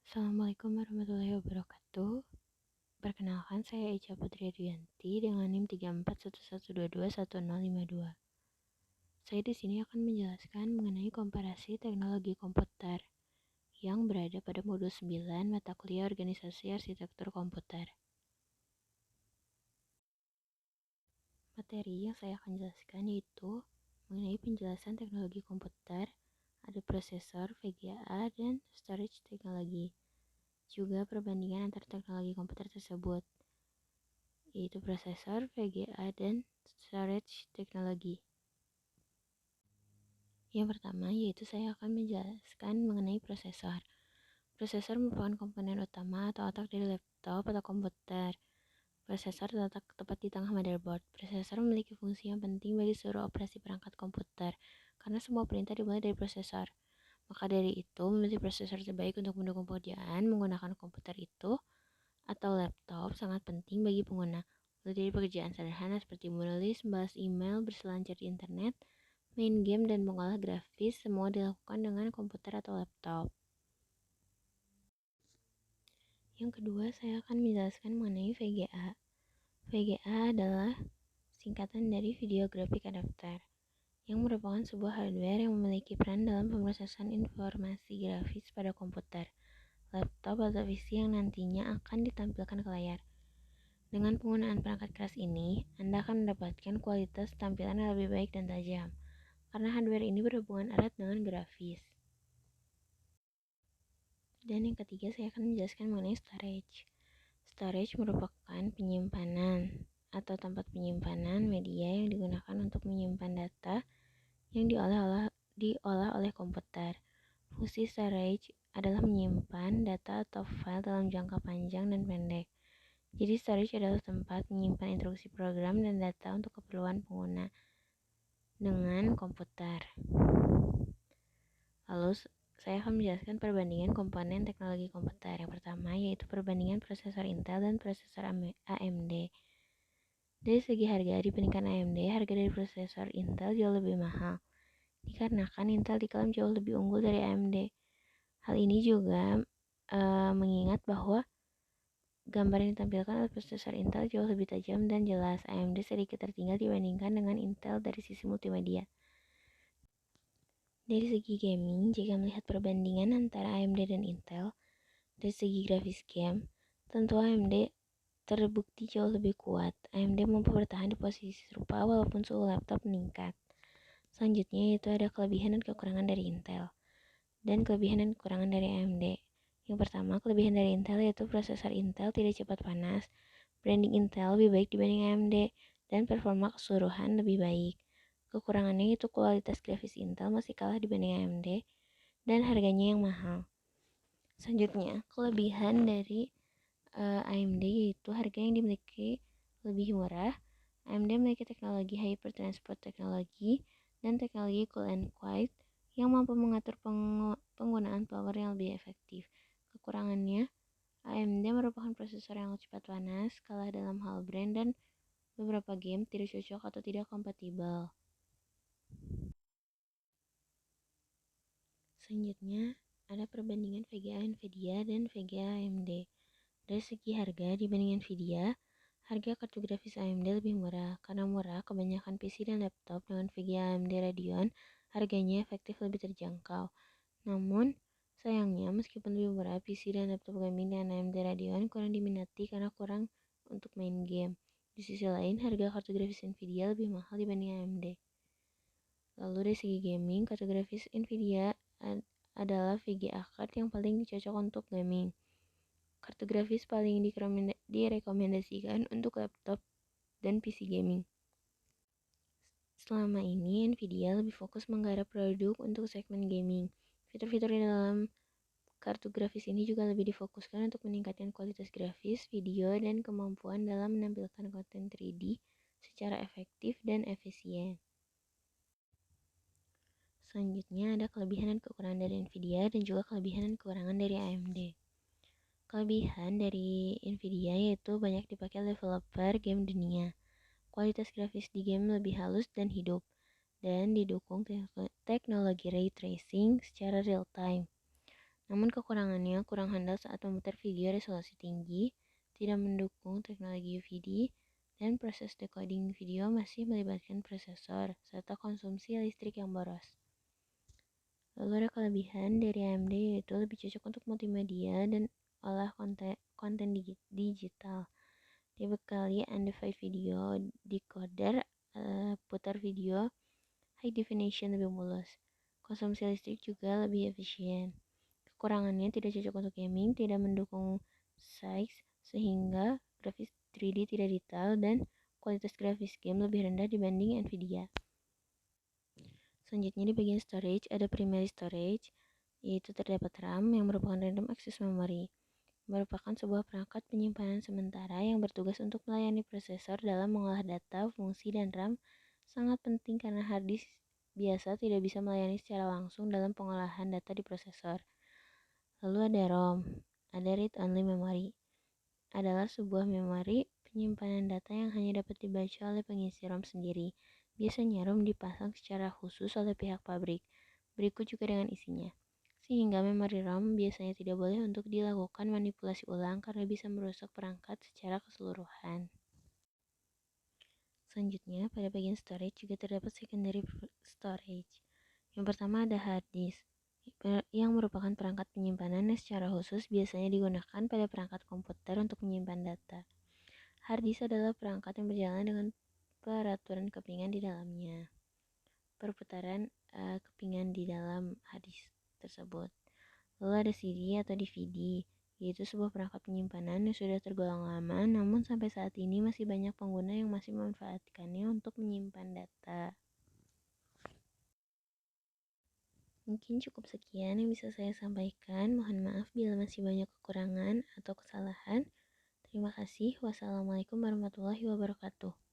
Assalamualaikum warahmatullahi wabarakatuh. Perkenalkan, saya Ica Putri Rianti dengan NIM 3411221052. Saya di sini akan menjelaskan mengenai komparasi teknologi komputer yang berada pada modul 9 mata kuliah Organisasi Arsitektur Komputer. Materi yang saya akan jelaskan yaitu mengenai penjelasan teknologi komputer, ada prosesor, VGA, dan storage teknologi. Juga perbandingan antar teknologi komputer tersebut, yaitu prosesor, VGA, dan storage teknologi. Yang pertama yaitu saya akan menjelaskan mengenai prosesor. Prosesor merupakan komponen utama atau otak dari laptop atau komputer. Prosesor terletak tepat di tengah motherboard. Prosesor memiliki fungsi yang penting bagi seluruh operasi perangkat komputer, karena semua perintah dimulai dari prosesor. Maka dari itu, memilih prosesor terbaik untuk mendukung pekerjaan menggunakan komputer itu atau laptop sangat penting bagi pengguna. Mulai dari pekerjaan sederhana seperti menulis, membalas email, berselancar di internet, main game, dan mengolah grafis, semua dilakukan dengan komputer atau laptop. Yang kedua, saya akan menjelaskan mengenai VGA. VGA adalah singkatan dari Video Graphic Adapter, yang merupakan sebuah hardware yang memiliki peran dalam pemrosesan informasi grafis pada komputer, laptop, atau PC yang nantinya akan ditampilkan ke layar. Dengan penggunaan perangkat keras ini, Anda akan mendapatkan kualitas tampilan yang lebih baik dan tajam, karena hardware ini berhubungan erat dengan grafis. Dan yang ketiga, saya akan menjelaskan mengenai storage. Storage merupakan penyimpanan atau tempat penyimpanan media yang digunakan untuk menyimpan data yang diolah oleh komputer. Fungsi storage adalah menyimpan data atau file dalam jangka panjang dan pendek. Jadi storage adalah tempat menyimpan instruksi program dan data untuk keperluan pengguna dengan komputer. Lalu saya akan menjelaskan perbandingan komponen teknologi komputer. Yang pertama yaitu perbandingan prosesor Intel dan prosesor AMD. Dari segi harga, dibandingkan AMD, harga dari prosesor Intel jauh lebih mahal, dikarenakan Intel diklaim jauh lebih unggul dari AMD. Hal ini juga mengingat bahwa gambar yang ditampilkan oleh prosesor Intel jauh lebih tajam dan jelas. AMD sedikit tertinggal dibandingkan dengan Intel dari sisi multimedia. Dari segi gaming, jika melihat perbandingan antara AMD dan Intel, dari segi grafis game, tentu AMD terbukti jauh lebih kuat. AMD mampu bertahan di posisi serupa walaupun suhu laptop meningkat. Selanjutnya yaitu ada kelebihan dan kekurangan dari Intel, dan kelebihan dan kekurangan dari AMD. Yang pertama, kelebihan dari Intel yaitu prosesor Intel tidak cepat panas, branding Intel lebih baik dibanding AMD, dan performa keseluruhan lebih baik. Kekurangannya yaitu kualitas grafis Intel masih kalah dibanding AMD, dan harganya yang mahal. Selanjutnya, kelebihan dari AMD yaitu harga yang dimiliki lebih murah. AMD memiliki teknologi Hyper Transport Technology dan teknologi Cool and Quiet yang mampu mengatur penggunaan power yang lebih efektif. Kekurangannya, AMD merupakan prosesor yang cepat panas, kalah dalam hal brand, dan beberapa game tidak cocok atau tidak kompatibel. Selanjutnya, ada perbandingan VGA Nvidia dan VGA AMD. Dari segi harga, dibanding Nvidia, harga kartu grafis AMD lebih murah. Karena murah, kebanyakan PC dan laptop dengan VGA AMD Radeon harganya efektif lebih terjangkau. Namun, sayangnya meskipun lebih murah, PC dan laptop gaming dengan AMD Radeon kurang diminati karena kurang untuk main game. Di sisi lain, harga kartu grafis Nvidia lebih mahal dibanding AMD. Lalu dari segi gaming, kartu grafis Nvidia adalah VGA card yang paling cocok untuk gaming. Kartu grafis paling direkomendasikan untuk laptop dan PC gaming. Selama ini, Nvidia lebih fokus menggarap produk untuk segmen gaming. Fitur-fitur di dalam kartu grafis ini juga lebih difokuskan untuk meningkatkan kualitas grafis, video, dan kemampuan dalam menampilkan konten 3D secara efektif dan efisien. Selanjutnya ada kelebihan dan kekurangan dari Nvidia dan juga kelebihan dan kekurangan dari AMD. Kelebihan dari Nvidia yaitu banyak dipakai developer game dunia. Kualitas grafis di game lebih halus dan hidup, dan didukung teknologi ray tracing secara real time. Namun kekurangannya kurang handal saat memutar video resolusi tinggi, tidak mendukung teknologi UVD, dan proses decoding video masih melibatkan prosesor, serta konsumsi listrik yang boros. Lalu ada kelebihan dari AMD yaitu lebih cocok untuk multimedia dan olah konten digital. Dibekali Android video decoder, putar video high definition lebih mulus. Konsumsi listrik juga lebih efisien. Kekurangannya tidak cocok untuk gaming, tidak mendukung size, sehingga grafis 3D tidak detail dan kualitas grafis game lebih rendah dibanding Nvidia. Selanjutnya di bagian storage ada primary storage, yaitu terdapat RAM yang merupakan random access memory, merupakan sebuah perangkat penyimpanan sementara yang bertugas untuk melayani prosesor dalam mengolah data, fungsi, dan RAM sangat penting karena hard disk biasa tidak bisa melayani secara langsung dalam pengolahan data di prosesor. Lalu ada ROM, ada read-only memory, adalah sebuah memori penyimpanan data yang hanya dapat dibaca oleh pengisi ROM sendiri. Biasanya ROM dipasang secara khusus oleh pihak pabrik, berikut juga dengan isinya. Sehingga memori ROM biasanya tidak boleh untuk dilakukan manipulasi ulang karena bisa merusak perangkat secara keseluruhan. Selanjutnya, pada bagian storage juga terdapat secondary storage. Yang pertama ada hard disk, yang merupakan perangkat penyimpanan yang secara khusus biasanya digunakan pada perangkat komputer untuk menyimpan data. Hard disk adalah perangkat yang berjalan dengan peraturan kepingan di dalamnya. Perputaran kepingan di dalam hard disk tersebut. Lalu ada CD atau DVD, yaitu sebuah perangkat penyimpanan yang sudah tergolong lama, namun sampai saat ini masih banyak pengguna yang masih memanfaatkannya untuk menyimpan data. Mungkin cukup sekian yang bisa saya sampaikan. Mohon maaf bila masih banyak kekurangan atau kesalahan. Terima kasih. Wassalamualaikum warahmatullahi wabarakatuh.